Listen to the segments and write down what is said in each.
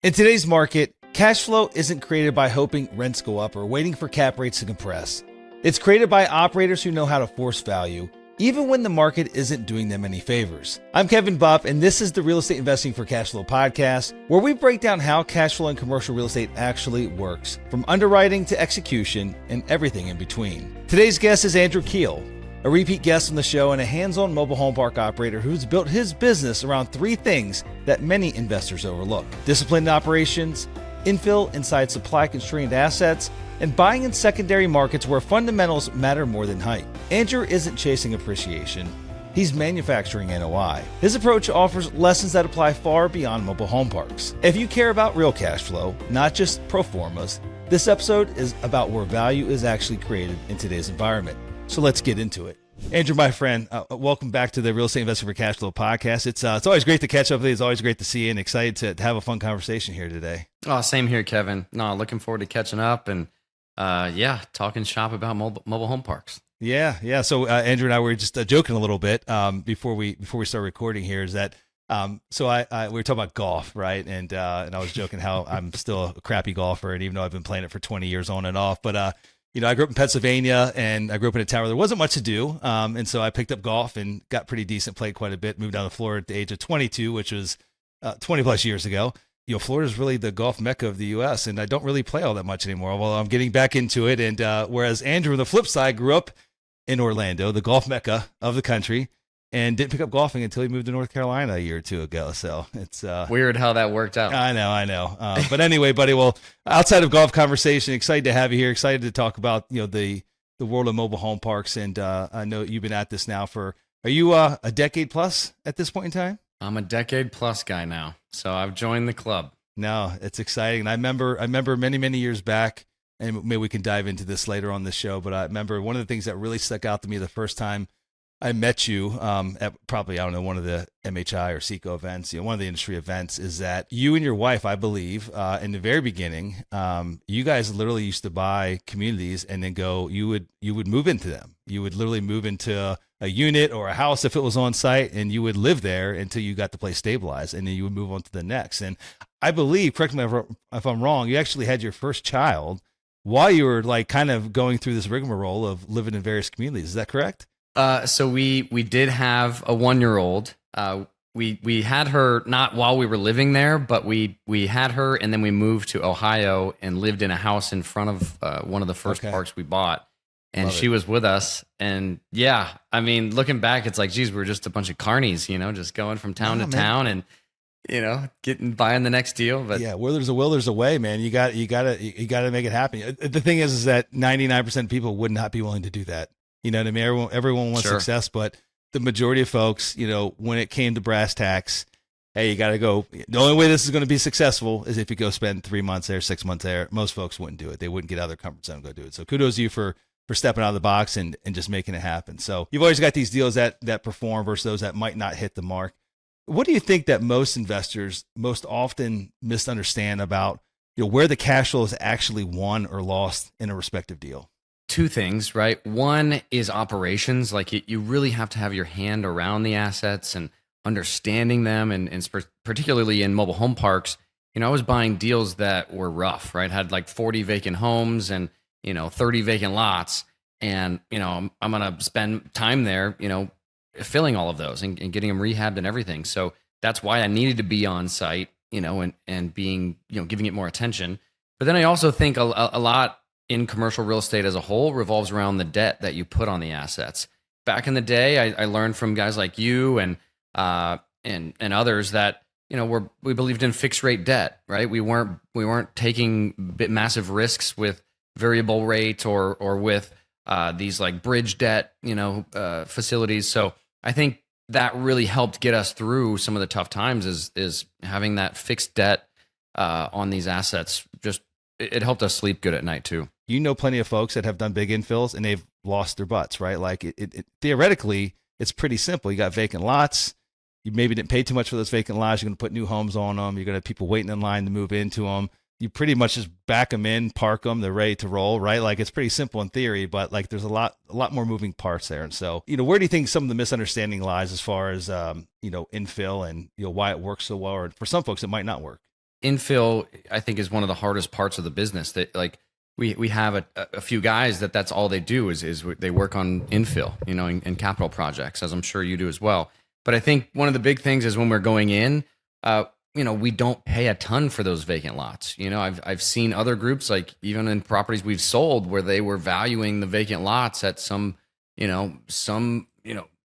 In today's market, cash flow isn't created by hoping rents go up or waiting for cap rates to compress. It's created by operators who know how to force value, even when the market isn't doing them any favors. I'm Kevin Bupp, and this is the Real Estate Investing for Cash Flow podcast, where we break down how cash flow in commercial real estate actually works, from underwriting to execution and everything in between. Today's guest is Andrew Keel, a repeat guest on the show and a hands-on mobile home park operator who's built his business around three things that many investors overlook: disciplined operations, infill inside supply-constrained assets, and buying in secondary markets where fundamentals matter more than height. Andrew isn't chasing appreciation. He's manufacturing NOI. His approach offers lessons that apply far beyond mobile home parks. If you care about real cash flow, not just pro formas, this episode is about where value is actually created in today's environment. So let's get into it. Andrew, my friend, welcome back to the Real Estate Investing for Cash Flow podcast. It's always great to catch up with you. It's always great to see you and excited to have a fun conversation here today. Oh, same here, Kevin. No, looking forward to catching up and talking shop about mobile home parks. Yeah. So Andrew and I were just joking a little bit before we start recording here. Is that we were talking about golf, right? And I was joking how I'm still a crappy golfer, and even though I've been playing it for 20 years on and off, but I grew up in Pennsylvania, and I grew up in a town where there wasn't much to do, and so I picked up golf and got pretty decent, played quite a bit. Moved down to Florida at the age of 22, which was 20 plus years ago. Florida is really the golf mecca of the U.S., and I don't really play all that much anymore. Well, I'm getting back into it, and whereas Andrew, on the flip side, grew up in Orlando, the golf mecca of the country, and didn't pick up golfing until he moved to North Carolina a year or two ago. So it's weird how that worked out. I know. But anyway, buddy, well, outside of golf conversation, excited to have you here. Excited to talk about, the world of mobile home parks. And I know you've been at this now are you a decade plus at this point in time? I'm a decade plus guy now. So I've joined the club. No, it's exciting. And I remember many, many years back, and maybe we can dive into this later on this show, but I remember one of the things that really stuck out to me the first time I met you at probably, one of the MHI or SECO events, one of the industry events, is that you and your wife, I believe, in the very beginning, you guys literally used to buy communities and then you would move into them. You would literally move into a unit or a house if it was on site, and you would live there until you got the place stabilized, and then you would move on to the next. And I believe, correct me if I'm wrong, you actually had your first child while you were kind of going through this rigmarole of living in various communities. Is that correct? So we did have a 1-year-old. We had her not while we were living there, but we had her, and then we moved to Ohio and lived in a house in front of one of the first parks we bought. And she was with us. And looking back, it's like, geez, we were just a bunch of carnies, just going from town to town and, buying the next deal. But yeah, where there's a will, there's a way, man. You got to make it happen. The thing is that 99% of people would not be willing to do that. You know what I mean? Everyone wants success, but the majority of folks, when it came to brass tacks, hey, you got to go. The only way this is going to be successful is if you go spend 3 months there, 6 months there. Most folks wouldn't do it. They wouldn't get out of their comfort zone and go do it. So kudos to you for stepping out of the box and just making it happen. So you've always got these deals that perform versus those that might not hit the mark. What do you think that most investors most often misunderstand about where the cash flow is actually won or lost in a respective deal? Two things, right? One is operations. Like you really have to have your hand around the assets and understanding them. And particularly in mobile home parks, I was buying deals that were rough, right? Had like 40 vacant homes and, 30 vacant lots. And, I'm going to spend time there, filling all of those and getting them rehabbed and everything. So that's why I needed to be on site, and being, giving it more attention. But then I also think a lot in commercial real estate as a whole revolves around the debt that you put on the assets. Back in the day, I learned from guys like you and others that we believed in fixed rate debt, right? We weren't taking massive risks with variable rate or with these like bridge debt, facilities. So I think that really helped get us through some of the tough times. Is having that fixed debt on these assets. Just it helped us sleep good at night too. Plenty of folks that have done big infills and they've lost their butts, right? Like it theoretically, it's pretty simple. You got vacant lots. You maybe didn't pay too much for those vacant lots. You're going to put new homes on them. You're going to have people waiting in line to move into them. You pretty much just back them in, park them, they're ready to roll, right? Like it's pretty simple in theory, but like there's a lot more moving parts there. And so, where do you think some of the misunderstanding lies as far as, infill and, why it works so well, or for some folks, it might not work? infill, I think, is one of the hardest parts of the business. That like we have a few guys that's all they do is they work on infill, in capital projects, as I'm sure you do as well. But I think one of the big things is when we're going in, we don't pay a ton for those vacant lots. I've seen other groups, like even in properties we've sold, where they were valuing the vacant lots at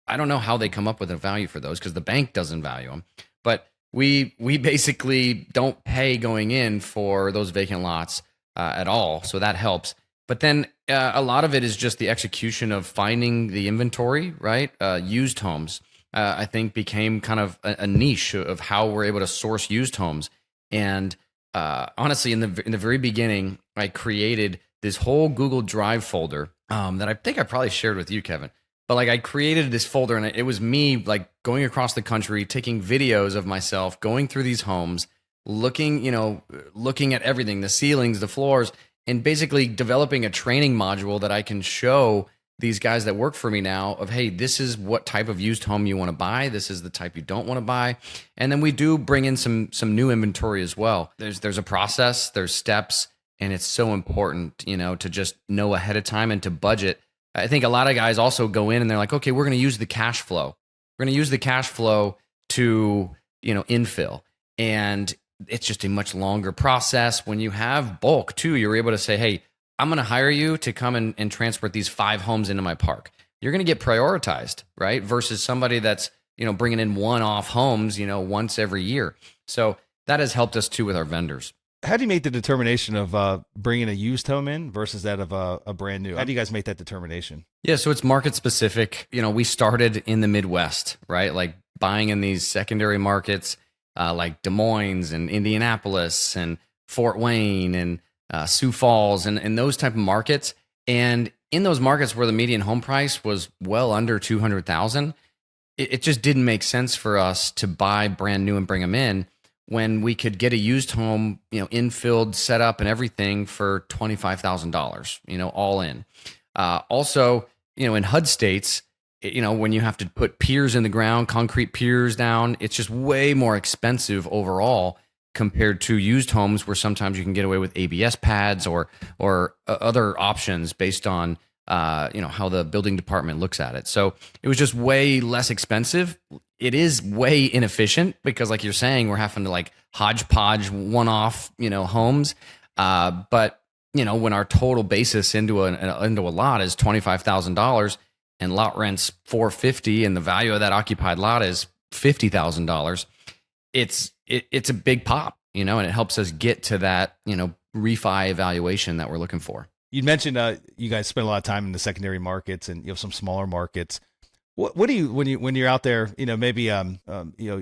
I don't know how they come up with a value for those, because the bank doesn't value them. But we basically don't pay going in for those vacant lots at all, so that helps. But then a lot of it is just the execution of finding the inventory, right? Used homes, I think, became kind of a niche of how we're able to source used homes. And honestly, in the very beginning, I created this whole Google Drive folder that I think I probably shared with you, Kevin. But like, I created this folder, and it was me like going across the country, taking videos of myself going through these homes, looking at everything, the ceilings, the floors, and basically developing a training module that I can show these guys that work for me now of, hey, this is what type of used home you want to buy. This is the type you don't want to buy. And then we do bring in some new inventory as well. There's a process, there's steps, and it's so important, to just know ahead of time and to budget. I think a lot of guys also go in and they're like, okay, we're going to use the cash flow. We're going to use the cash flow to, infill. And it's just a much longer process. When you have bulk too, you're able to say, hey, I'm going to hire you to come and transport these 5 homes into my park. You're going to get prioritized, right? Versus somebody that's, bringing in one-off homes, once every year. So that has helped us too with our vendors. How do you make the determination of bringing a used home in versus that of a brand new? How do you guys make that determination? Yeah, so it's market specific. We started in the Midwest, right? Like buying in these secondary markets like Des Moines and Indianapolis and Fort Wayne and Sioux Falls and those type of markets. And in those markets where the median home price was well under $200,000, it just didn't make sense for us to buy brand new and bring them in when we could get a used home, infilled, set up and everything for $25,000, all in. Also, in HUD states, when you have to put piers in the ground, concrete piers down, it's just way more expensive overall compared to used homes where sometimes you can get away with ABS pads or other options based on how the building department looks at it. So it was just way less expensive. It is way inefficient because, like you're saying, we're having to like hodgepodge one-off, homes. But when our total basis into a lot is $25,000 and lot rent's $450, and the value of that occupied lot is $50,000, it's a big pop, and it helps us get to that, refi evaluation that we're looking for. You mentioned you guys spend a lot of time in the secondary markets and some smaller markets. What do you when you're out there, maybe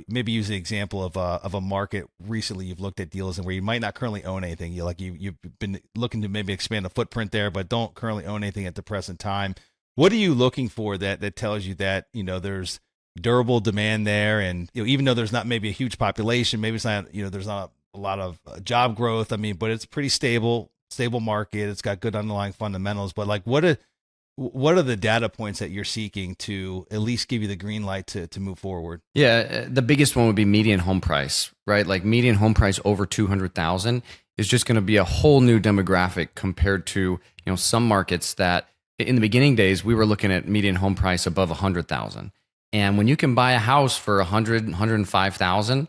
maybe use the example of a market recently you've looked at deals and where you might not currently own anything. You've been looking to maybe expand the footprint there, but don't currently own anything at the present time. What are you looking for that tells you that there's durable demand there, and even though there's not maybe a huge population, maybe it's not there's not a lot of job growth. But it's pretty stable market. It's got good underlying fundamentals. But like, what are the data points that you're seeking to at least give you the green light to move forward? Yeah, the biggest one would be median home price, right? Like median home price over 200,000 is just going to be a whole new demographic compared to some markets that in the beginning days we were looking at median home price above 100,000. And when you can buy a house for 100, 105,000,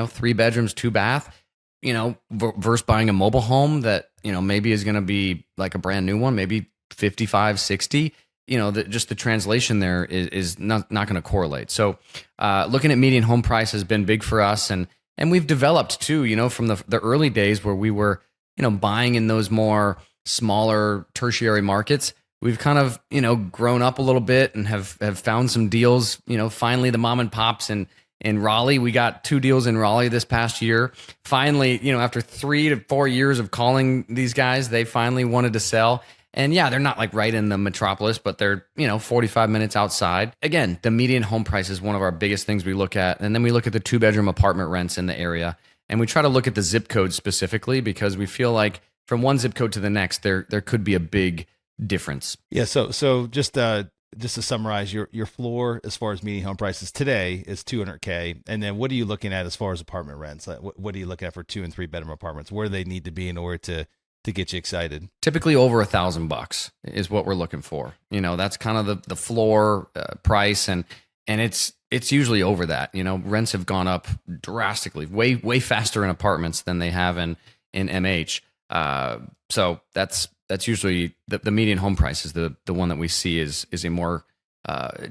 3 bedrooms, 2 bath, versus buying a mobile home that, maybe is going to be like a brand new one, maybe 55, 60, just the translation there is not going to correlate. So looking at median home price has been big for us. And we've developed too, from the early days where we were, buying in those more smaller tertiary markets. We've kind of, grown up a little bit and have found some deals, finally the mom and pops in Raleigh. We got 2 deals in Raleigh this past year. Finally, after 3 to 4 years of calling these guys, they finally wanted to sell. And yeah, they're not like right in the metropolis, but they're, 45 minutes outside. Again, the median home price is one of our biggest things we look at. And then we look at the 2-bedroom apartment rents in the area. And we try to look at the zip code specifically because we feel like from one zip code to the next, there could be a big difference. Yeah. So just just to summarize, your floor as far as median home prices today is 200K, and then what are you looking at as far as apartment rents? Like, what are you looking at for 2 and 3 bedroom apartments? Where do they need to be in order to get you excited? Typically over $1,000 is what we're looking for. That's kind of the floor price, and it's usually over that. Rents have gone up drastically, way faster in apartments than they have in MH. So that's usually the median home price is the one that we see is a more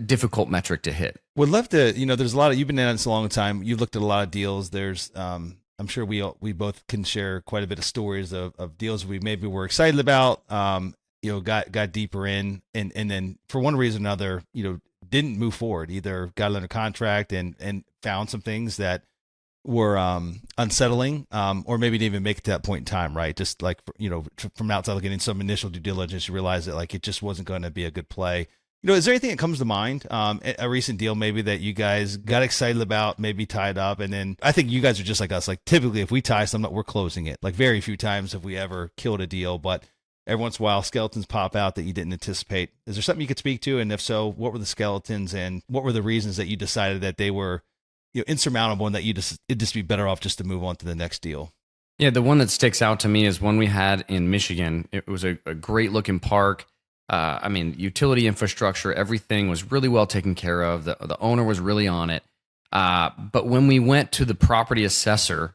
difficult metric to hit. Would love to, there's a lot of, you've been in this a long time. You've looked at a lot of deals. There's, I'm sure we both can share quite a bit of stories of deals we maybe were excited about, got deeper in and then for one reason or another, didn't move forward, either got under contract and found some things that were unsettling, or maybe didn't even make it to that point in time, right? Just like, from outside looking in some initial due diligence, you realize that like it just wasn't going to be a good play. Is there anything that comes to mind, a recent deal maybe that you guys got excited about, maybe tied up? And then I think you guys are just like us. Like typically if we tie something, we're closing it. Like very few times have we ever killed a deal, but every once in a while skeletons pop out that you didn't anticipate. Is there something you could speak to? And if so, what were the skeletons and what were the reasons that you decided that they were insurmountable and that it'd just be better off just to move on to the next deal? Yeah, the one that sticks out to me is one we had in Michigan. It was a great looking park. Utility infrastructure, everything was really well taken care of. The owner was really on it. But when we went to the property assessor,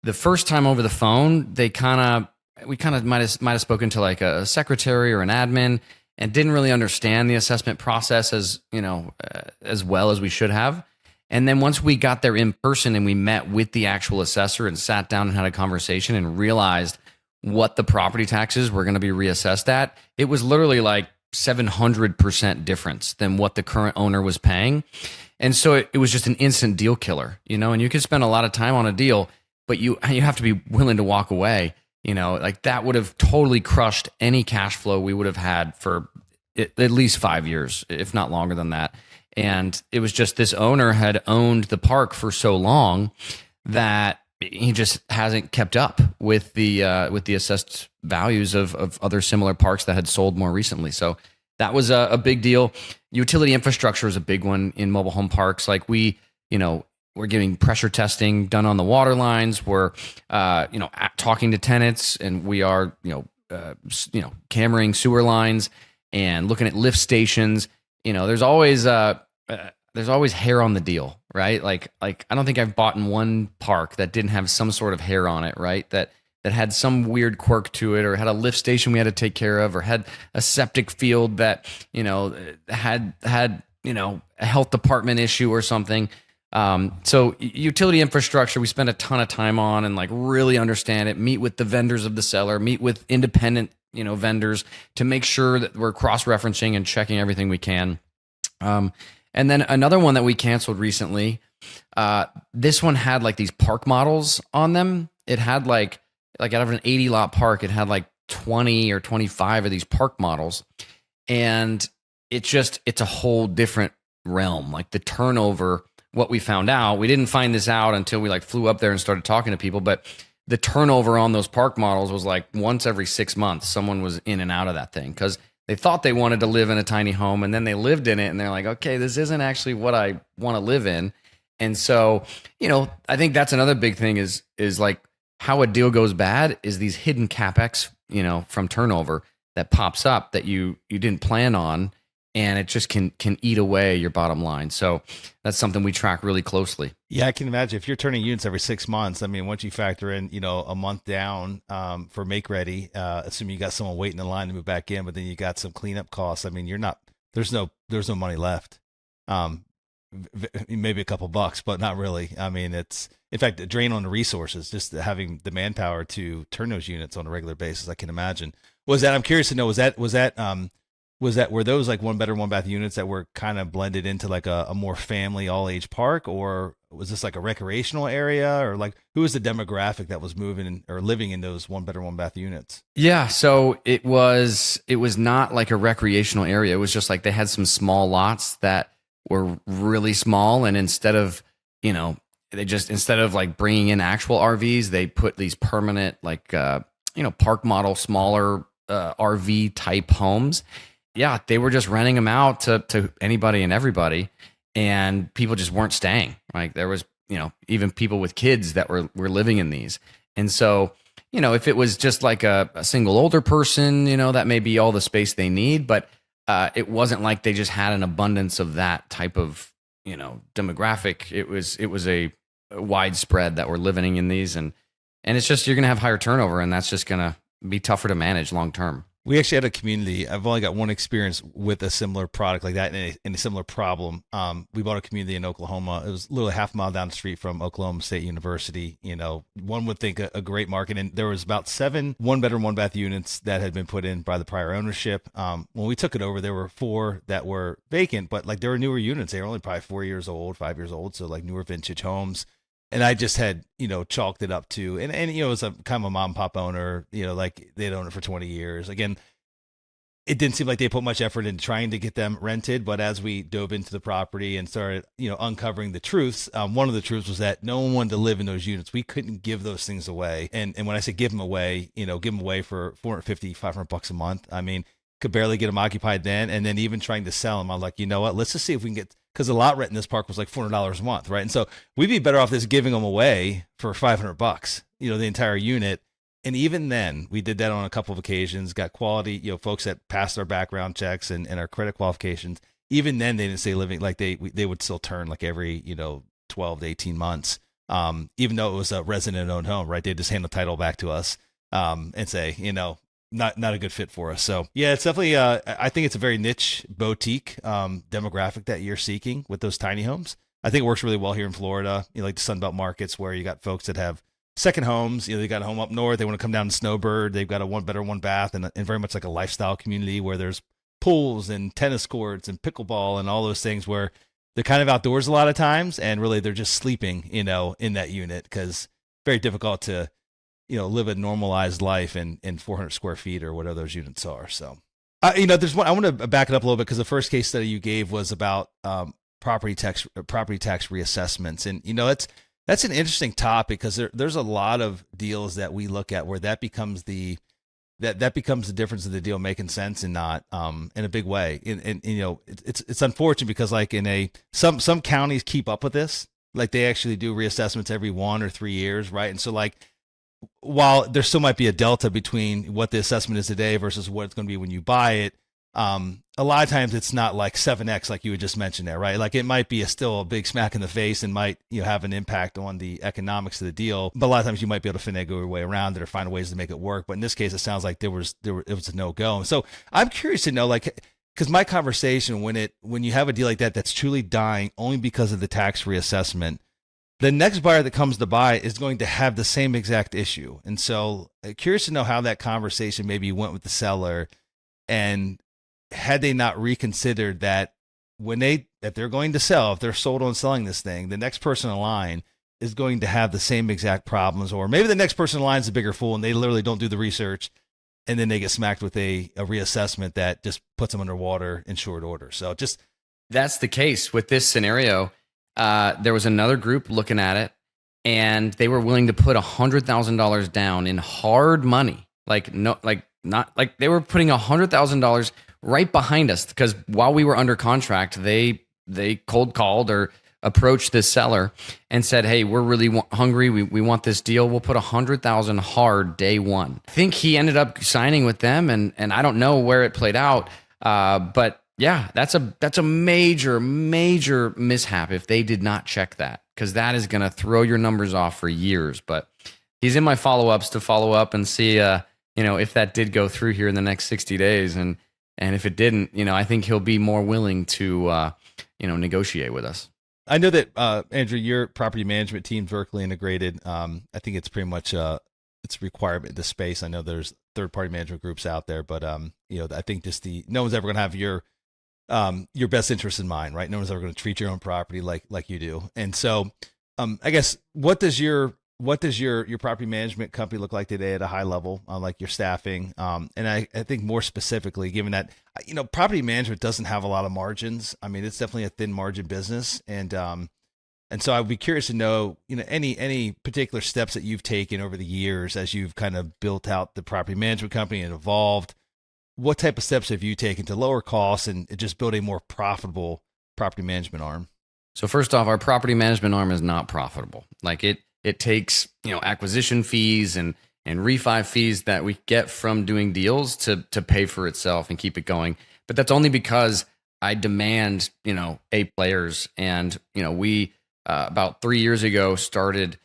the first time over the phone, we kind of might have spoken to like a secretary or an admin and didn't really understand the assessment process as well as we should have. And then once we got there in person and we met with the actual assessor and sat down and had a conversation and realized what the property taxes were going to be reassessed at, it was literally like 700% difference than what the current owner was paying. And so it was just an instant deal killer, and you could spend a lot of time on a deal, but you have to be willing to walk away. Like that would have totally crushed any cash flow we would have had for at least 5 years, if not longer than that. And it was just this owner had owned the park for so long that he just hasn't kept up with the assessed values of other similar parks that had sold more recently. So that was a big deal. Utility infrastructure is a big one in mobile home parks. Like we're getting pressure testing done on the water lines. We're talking to tenants, and we are cammering sewer lines and looking at lift stations. There's always hair on the deal, right? Like I don't think I've bought in one park that didn't have some sort of hair on it, right? That had some weird quirk to it, or had a lift station we had to take care of, or had a septic field that had a health department issue or something. So utility infrastructure, we spend a ton of time on and like really understand it, meet with the vendors of the seller, meet with independent, vendors to make sure that we're cross-referencing and checking everything we can. And then another one that we canceled recently, this one had like these park models on them. It had like out of an 80 lot park, it had like 20 or 25 of these park models. And it's a whole different realm. Like the turnover, what we found out, we didn't find this out until we like flew up there and started talking to people, but the turnover on those park models was like once every 6 months, someone was in and out of that thing because they thought they wanted to live in a tiny home, and then they lived in it and they're like, okay, this isn't actually what I want to live in. And so, I think that's another big thing is like how a deal goes bad is these hidden CapEx, from turnover that pops up that you didn't plan on, and it just can eat away your bottom line. So that's something we track really closely. Yeah, I can imagine if you're turning units every 6 months. I mean, once you factor in, a month down for make ready, assuming you got someone waiting in line to move back in, but then you got some cleanup costs. I mean, there's no money left. Maybe a couple bucks, but not really. I mean, it's in fact a drain on the resources, just having the manpower to turn those units on a regular basis. I can imagine. I'm curious to know, were those like one bedroom, one bath units that were kind of blended into like a more family all age park, or was this like a recreational area, or like who was the demographic that was moving or living in those one bedroom, one bath units? Yeah. So it was not like a recreational area. It was just like they had some small lots that were really small. And instead of like bringing in actual RVs, they put these permanent, like, park model, smaller RV type homes. yeah, they were just renting them out to anybody and everybody, and people just weren't staying. Like there was, even people with kids that were living in these. And so, if it was just like a single older person, that may be all the space they need, but it wasn't like they just had an abundance of that type of, demographic. It was a widespread that were living in these, and it's just, you're going to have higher turnover, and that's just going to be tougher to manage long term. We actually had a community. I've only got one experience with a similar product like that and a similar problem. We bought a community in Oklahoma. It was literally half a mile down the street from Oklahoma State University. One would think a great market. And there was about 7 one-bedroom, one-bath units that had been put in by the prior ownership. When we took it over, there were 4 that were vacant, but like they were newer units. They were only probably 4 years old, 5 years old. So like newer vintage homes. And I just had, chalked it up to, and it was a kind of a mom and pop owner, like they'd owned it for 20 years. Again, it didn't seem like they put much effort into trying to get them rented. But as we dove into the property and started, uncovering the truths, one of the truths was that no one wanted to live in those units. We couldn't give those things away. And when I say give them away, give them away for $450, $500 a month. I mean, could barely get them occupied then. And then even trying to sell them, I'm like, you know what, let's just see if we can get, because the lot rent in this park was like $400 a month, right? And so we'd be better off just giving them away for $500, the entire unit. And even then, we did that on a couple of occasions, got quality, folks that passed our background checks and our credit qualifications. Even then, they didn't stay living, like they would still turn like every, 12 to 18 months, even though it was a resident-owned home, right? They just hand the title back to us and say, not a good fit for us. So yeah, it's definitely I think it's a very niche boutique demographic that you're seeking with those tiny homes. I think it works really well here in Florida, like the Sunbelt markets where you got folks that have second homes. They got a home up north, they want to come down to Snowbird, they've got a one bedroom, one bath, and very much like a lifestyle community where there's pools and tennis courts and pickleball and all those things where they're kind of outdoors a lot of times, and really they're just sleeping, in that unit, because very difficult to live a normalized life in 400 square feet or whatever those units are. So, there's one, I want to back it up a little bit because the first case study you gave was about property tax reassessments. And, that's an interesting topic because there's a lot of deals that we look at where that becomes the difference of the deal making sense and not in a big way. And it's unfortunate because like some counties keep up with this. Like they actually do reassessments every 1 or 3 years. Right. And so like, while there still might be a delta between what the assessment is today versus what it's going to be when you buy it, a lot of times it's not like 7x like you had just mentioned there, right? Like it might be still a big smack in the face and might have an impact on the economics of the deal. But a lot of times you might be able to finagle your way around it or find ways to make it work. But in this case, it sounds like it was a no go. So I'm curious to know, like, because my conversation when you have a deal like that that's truly dying only because of the tax reassessment, the next buyer that comes to buy is going to have the same exact issue. And so curious to know how that conversation maybe went with the seller, and had they not reconsidered that if they're going to sell, if they're sold on selling this thing, the next person in line is going to have the same exact problems, or maybe the next person in line is a bigger fool and they literally don't do the research, and then they get smacked with a reassessment that just puts them underwater in short order. So just that's the case with this scenario. There was another group looking at it, and they were willing to put $100,000 down in hard money. They were putting $100,000 right behind us because while we were under contract, they cold called or approached this seller and said, "Hey, we're really hungry. We want this deal. We'll put $100,000 hard day one." I think he ended up signing with them, and I don't know where it played out, but. Yeah, that's a major mishap if they did not check that, because that is going to throw your numbers off for years. But he's in my follow-ups to follow up and see, if that did go through here in the next 60 days. And if it didn't, I think he'll be more willing to, negotiate with us. I know that, Andrew, your property management team's vertically integrated. I think it's pretty much it's a requirement in the space. I know there's third-party management groups out there, but I think just no one's ever going to have your best interest in mind, right? No one's ever going to treat your own property like you do. And so, I guess, what does your property management company look like today at a high level, like your staffing? And I think more specifically, given that, property management doesn't have a lot of margins. I mean, it's definitely a thin margin business. And so I'd be curious to know, any particular steps that you've taken over the years as you've kind of built out the property management company and evolved, what type of steps have you taken to lower costs and just build a more profitable property management arm? So first off, our property management arm is not profitable. Like it takes, acquisition fees and refi fees that we get from doing deals to pay for itself and keep it going. But that's only because I demand, A players. And, we about 3 years ago started,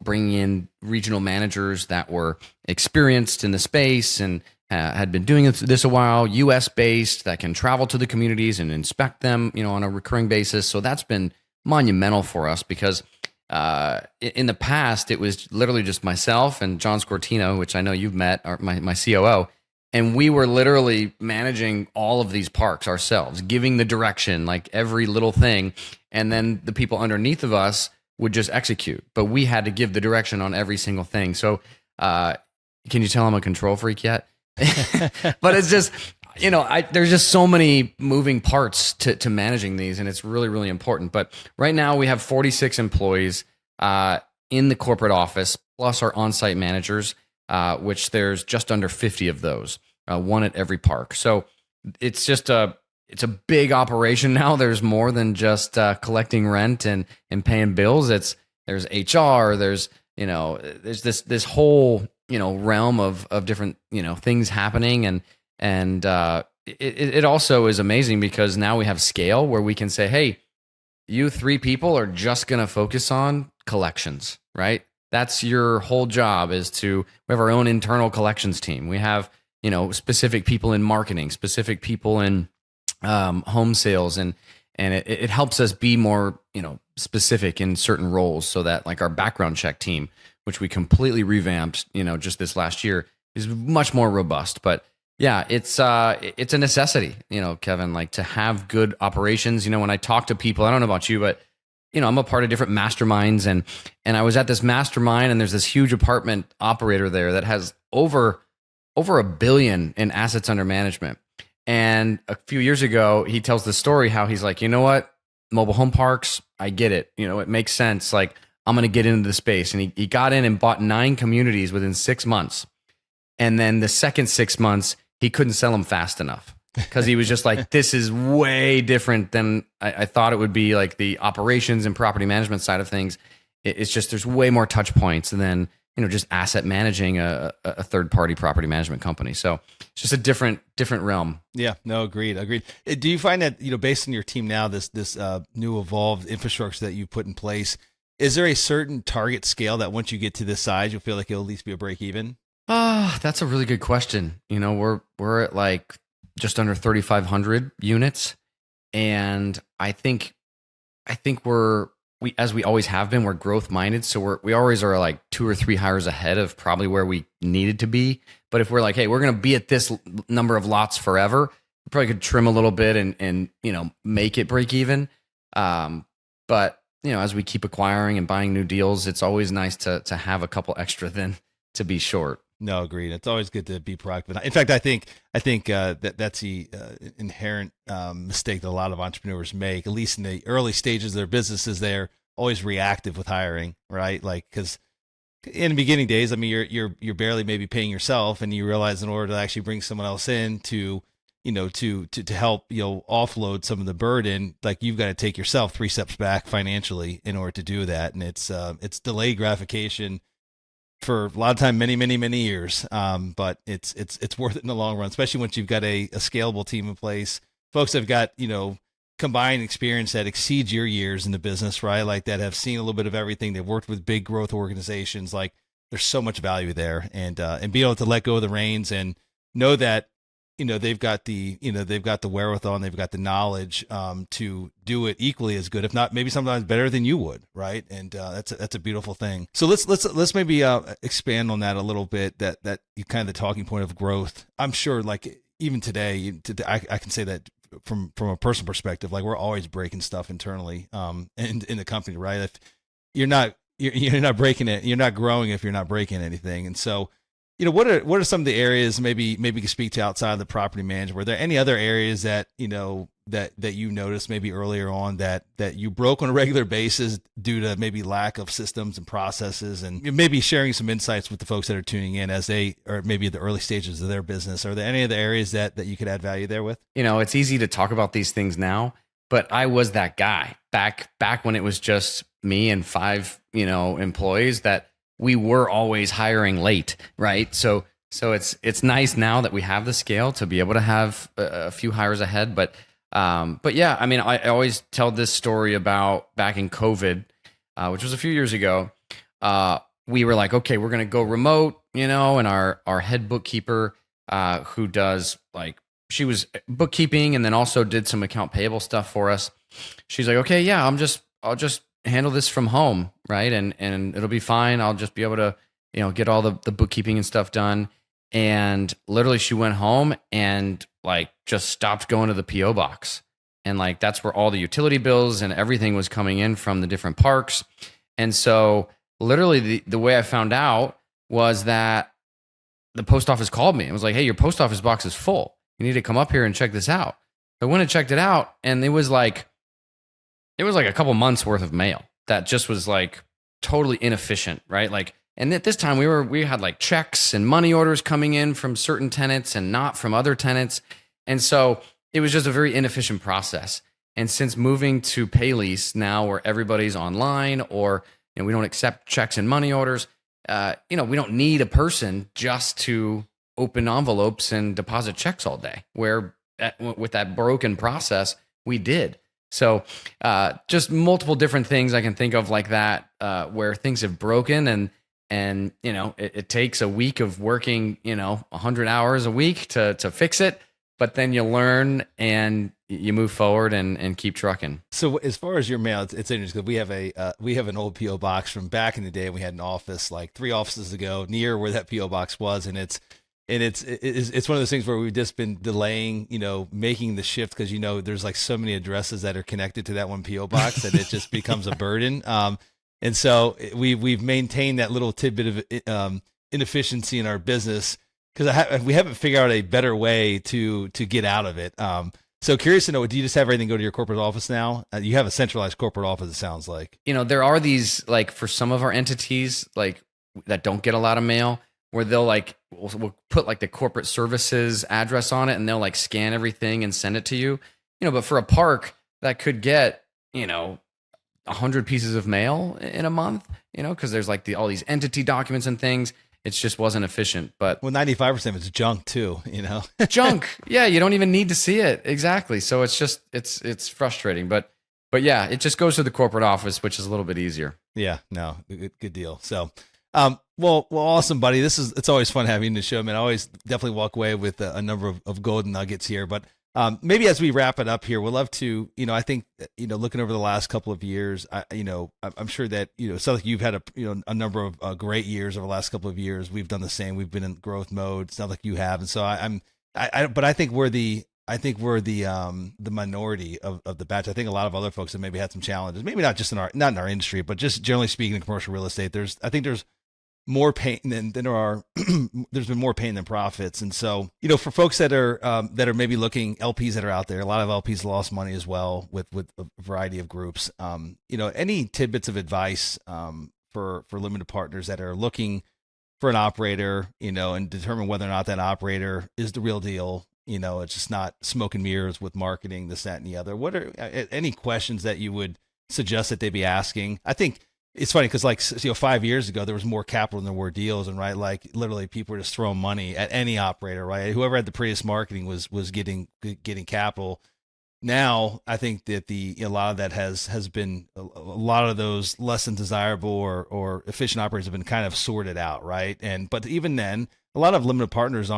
bringing in regional managers that were experienced in the space and had been doing this a while, US based, that can travel to the communities and inspect them, on a recurring basis. So that's been monumental for us because in the past, it was literally just myself and John Scortino, which I know you've met, my COO. And we were literally managing all of these parks ourselves, giving the direction, like every little thing. And then the people underneath of us would just execute. But we had to give the direction on every single thing. So can you tell I'm a control freak yet? But it's just, there's just so many moving parts to managing these, and it's really, really important. But right now we have 46 employees in the corporate office, plus our on-site managers, which there's just under 50 of those, one at every park. So it's a big operation now. There's more than just collecting rent and paying bills. There's HR, there's this whole realm of different things happening, and it also is amazing because now we have scale where we can say, hey, you 3 people are just going to focus on collections, right? That's your whole job. We have our own internal collections team. We have specific people in marketing, specific people in home sales, and it helps us be more specific in certain roles, so that like our background check team, which we completely revamped just this last year, is much more robust. But yeah, it's a necessity, Kevin, like to have good operations. When I talk to people, I don't know about you, but I'm a part of different masterminds, and I was at this mastermind, and there's this huge apartment operator there that has over $1 billion in assets under management. And a few years ago, he tells the story how he's like, you know what, mobile home parks, I get it. It makes sense. Like, I'm going to get into the space. And he got in and bought 9 communities within 6 months. And then the second 6 months, he couldn't sell them fast enough because he was just like, this is way different than I thought it would be. Like the operations and property management side of things, it's just, there's way more touch points than just asset managing a third party property management company. So it's just a different realm. Yeah, no, agreed. Do you find that, based on your team now, this new evolved infrastructure that you put in place, is there a certain target scale that once you get to this size, you'll feel like it'll at least be a break even? That's a really good question. We're at like just under 3,500 units. And I think we as we always have been, we're growth minded. So we always are like 2 or 3 hires ahead of probably where we needed to be. But if we're like, hey, we're going to be at this number of lots forever, we probably could trim a little bit and make it break even. But as we keep acquiring and buying new deals, it's always nice to have a couple extra than to be short. No, agreed. It's always good to be proactive. In fact, I think that's the inherent mistake that a lot of entrepreneurs make, at least in the early stages of their businesses. They're always reactive with hiring, right? Like, because in the beginning days, I mean, you're barely maybe paying yourself, and you realize in order to actually bring someone else in to help offload some of the burden, like you've got to take yourself 3 steps back financially in order to do that, and it's delayed gratification for a lot of time, many years. But it's worth it in the long run, especially once you've got a scalable team in place. Folks have got, combined experience that exceeds your years in the business, right? Like that have seen a little bit of everything. They've worked with big growth organizations. Like there's so much value there, and be able to let go of the reins and know that, they've got the wherewithal and they've got the knowledge to do it equally as good, if not maybe sometimes better than you would, right? And that's a beautiful thing. So let's maybe expand on that a little bit. That you kind of the talking point of growth. I'm sure, like even today, I can say that from a personal perspective, like we're always breaking stuff internally in the company, right? If you're not breaking it, you're not growing if you're not breaking anything. And so What are some of the areas maybe you can speak to outside of the property management? Were there any other areas that that you noticed maybe earlier on that you broke on a regular basis due to maybe lack of systems and processes, and maybe sharing some insights with the folks that are tuning in as they are maybe at the early stages of their business? Are there any of the areas that you could add value there with? It's easy to talk about these things now, but I was that guy back when it was just me and five, employees, that we were always hiring late, right? So it's nice now that we have the scale to be able to have a few hires ahead, but yeah, I mean, I always tell this story about back in COVID, which was a few years ago. We were like, okay, we're going to go remote, and our head bookkeeper, who does she was bookkeeping and then also did some account payable stuff for us. She's like, okay, yeah, I'll just handle this from home, right? And it'll be fine. I'll just be able to, get all the bookkeeping and stuff done. And literally she went home and just stopped going to the PO box. And that's where all the utility bills and everything was coming in from the different parks. And so literally the way I found out was that the post office called me and was like, hey, your post office box is full. You need to come up here and check this out. I went and checked it out, and it was like a couple months worth of mail that just was totally inefficient, right? And at this time we had checks and money orders coming in from certain tenants and not from other tenants. And so it was just a very inefficient process. And since moving to pay lease now, where everybody's online, or we don't accept checks and money orders, we don't need a person just to open envelopes and deposit checks all day, where with that broken process we did. So just multiple different things I can think of like that, where things have broken, and it takes a week of working 100 hours a week to fix it, but then you learn and you move forward and keep trucking. So as far as your mail, it's interesting because we have an old PO box from back in the day, and we had an office 3 offices ago near where that PO box was, and it's one of those things where we've just been delaying, making the shift because there's so many addresses that are connected to that one PO box that it just becomes a burden. And so we've maintained that little tidbit of inefficiency in our business because we haven't figured out a better way to get out of it. So curious to know, do you just have everything go to your corporate office now? You have a centralized corporate office, it sounds like. There are these for some of our entities that don't get a lot of mail, where they'll we'll put the corporate services address on it, and they'll scan everything and send it to you. But for a park that could get 100 pieces of mail in a month, because there's all these entity documents and things. It just wasn't efficient. But 95% of it's junk too, junk. Yeah, you don't even need to see it. Exactly. So it's just it's frustrating. But yeah, it just goes to the corporate office, which is a little bit easier. Yeah, no, good deal. So well, awesome, buddy. It's always fun having you in the show, man. I always definitely walk away with a number of golden nuggets here. But maybe as we wrap it up here, we'd love to, I think, looking over the last couple of years, I'm sure that, it sounds like you've had a number of great years over the last couple of years. We've done the same. We've been in growth mode. It sounds like you have. And so but I think we're the minority of the batch. I think a lot of other folks have maybe had some challenges, maybe not in our industry, but just generally speaking in commercial real estate. There's more pain than there are. There's been more pain than profits, and so for folks that are maybe looking, LPs that are out there, a lot of LPs lost money as well with a variety of groups. Any tidbits of advice for limited partners that are looking for an operator, and determine whether or not that operator is the real deal. It's just not smoke and mirrors with marketing, this, that, and the other. What are any questions that you would suggest that they be asking? I think it's funny because 5 years ago, there was more capital than there were deals. And literally people were just throwing money at any operator, right? Whoever had the prettiest marketing was getting capital. Now, I think that a lot of that has been a lot of those less than desirable or efficient operators have been kind of sorted out. Right. But even then, a lot of limited partners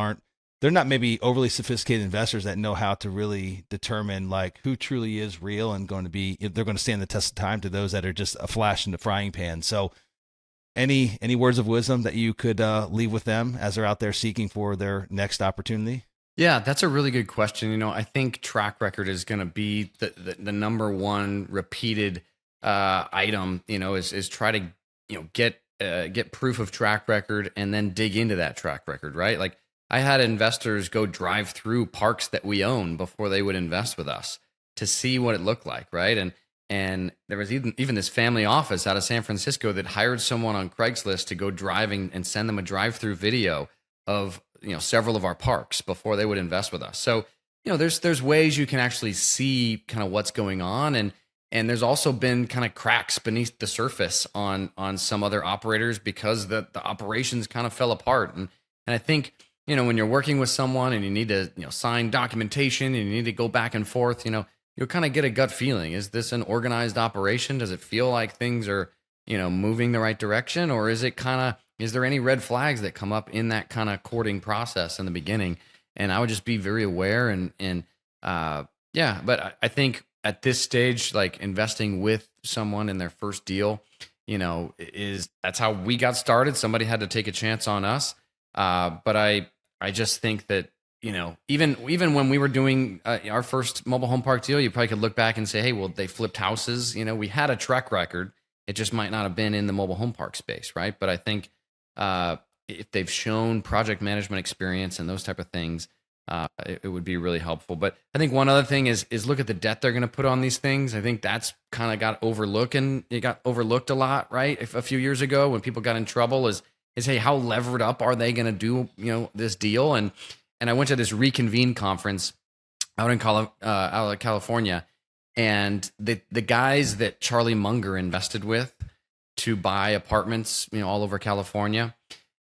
they're not maybe overly sophisticated investors that know how to really determine who truly is real and they're going to stand the test of time to those that are just a flash in the frying pan. So any words of wisdom that you could leave with them as they're out there seeking for their next opportunity? Yeah, that's a really good question. I think track record is going to be the number one repeated item, is try to, get get proof of track record, and then dig into that track record, right? Like I had investors go drive through parks that we own before they would invest with us to see what it looked like, right? And there was even this family office out of San Francisco that hired someone on Craigslist to go driving and send them a drive-through video of several of our parks before they would invest with us. So there's ways you can actually see kind of what's going on, and there's also been kind of cracks beneath the surface on some other operators because the operations kind of fell apart. And I think when you're working with someone and you need to sign documentation and you need to go back and forth, you'll kind of get a gut feeling. Is this an organized operation? Does it feel like things are moving the right direction, or is there any red flags that come up in that kind of courting process in the beginning? And I would just be very aware but I think at this stage, like investing with someone in their first deal, that's how we got started. Somebody had to take a chance on us. But I just think that, even when we were doing our first mobile home park deal, you probably could look back and say, hey, well, they flipped houses. We had a track record. It just might not have been in the mobile home park space, right? But I think if they've shown project management experience and those type of things, it would be really helpful. But I think one other thing is look at the debt they're going to put on these things. I think that's kind of got overlooked, and it got overlooked a lot, right? A few years ago when people got in trouble is hey, how levered up are they going to do this deal? And I went to this Reconvene conference out in California, and the guys that Charlie Munger invested with to buy apartments all over California,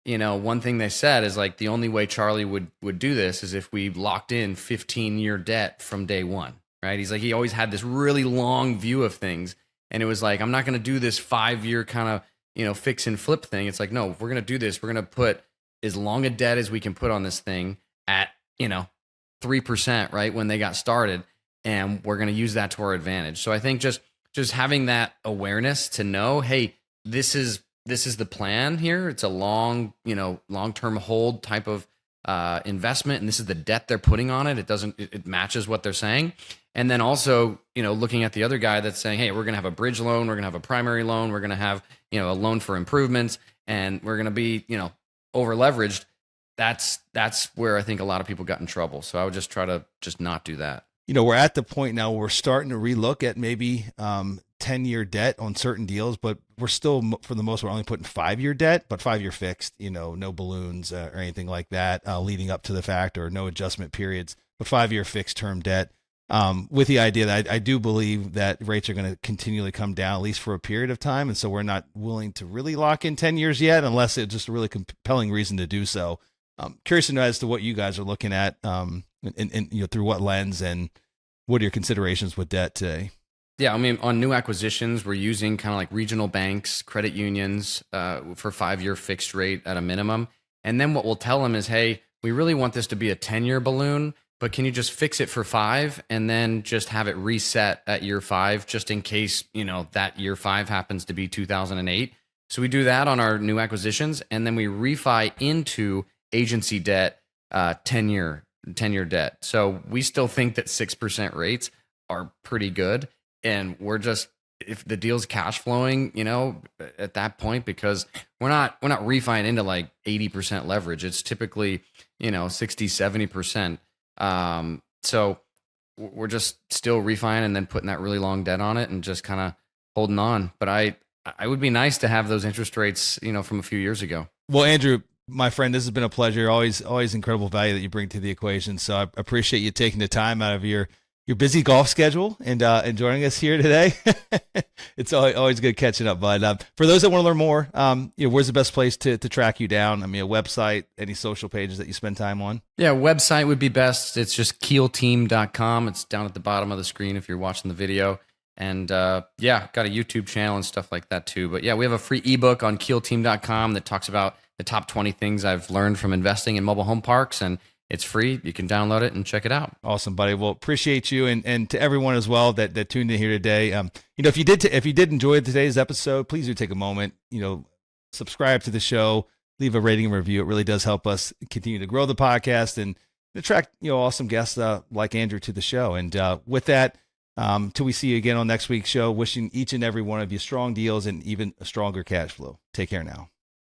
one thing they said is like the only way Charlie would do this is if we locked in 15-year debt from day one, right? He's like, he always had this really long view of things, and it was like, I'm not going to do this 5-year kind of fix and flip thing. It's like, no, if we're going to do this, we're going to put as long a debt as we can put on this thing at 3%, right, when they got started, and we're going to use that to our advantage. So I think just having that awareness to know, hey, this is the plan here. It's a long-term hold type of investment, and this is the debt they're putting on it. It matches what they're saying. And then also, looking at the other guy that's saying, hey, we're going to have a bridge loan, we're going to have a primary loan, we're going to have, a loan for improvements, and we're going to be, over leveraged. That's where I think a lot of people got in trouble. So I would just try to just not do that. We're at the point now where we're starting to relook at maybe 10-year debt on certain deals, but we're still, for the most part, only putting 5-year debt, but 5-year fixed, no balloons or anything like that leading up to the fact, or no adjustment periods, but 5-year fixed term debt. With the idea that I do believe that rates are going to continually come down, at least for a period of time. And so we're not willing to really lock in 10 years yet, unless it's just a really compelling reason to do so. Curious to know as to what you guys are looking at, and through what lens, and what are your considerations with debt today? Yeah, I mean, on new acquisitions, we're using kind of like regional banks, credit unions for 5-year fixed rate at a minimum. And then what we'll tell them is, hey, we really want this to be a 10-year balloon, but can you just fix it for 5 and then just have it reset at year 5, just in case, that year 5 happens to be 2008. So we do that on our new acquisitions, and then we refi into agency debt, 10-year debt. So we still think that 6% rates are pretty good. And we're just, if the deal's cash flowing, at that point, because we're not refining into like 80% leverage. It's typically, 60, 70%. So we're just still refining and then putting that really long debt on it and just kind of holding on. But I would be nice to have those interest rates, from a few years ago. Well, Andrew, my friend, this has been a pleasure. Always incredible value that you bring to the equation. So I appreciate you taking the time out of your busy golf schedule and joining us here today. It's always good catching up, bud. For those that want to learn more, where's the best place to track you down? I mean, a website, any social pages that you spend time on? Yeah, website would be best. It's just keelteam.com. It's down at the bottom of the screen if you're watching the video. And got a YouTube channel and stuff like that too. But yeah, we have a free ebook on keelteam.com that talks about the top 20 things I've learned from investing in mobile home parks, and it's free. You can download it and check it out. Awesome, buddy. Well, appreciate you, and to everyone as well that tuned in here today. If you did enjoy today's episode, please do take a moment. Subscribe to the show, leave a rating and review. It really does help us continue to grow the podcast and attract awesome guests like Andrew to the show. And with that, Till we see you again on next week's show, wishing each and every one of you strong deals and even a stronger cash flow. Take care now.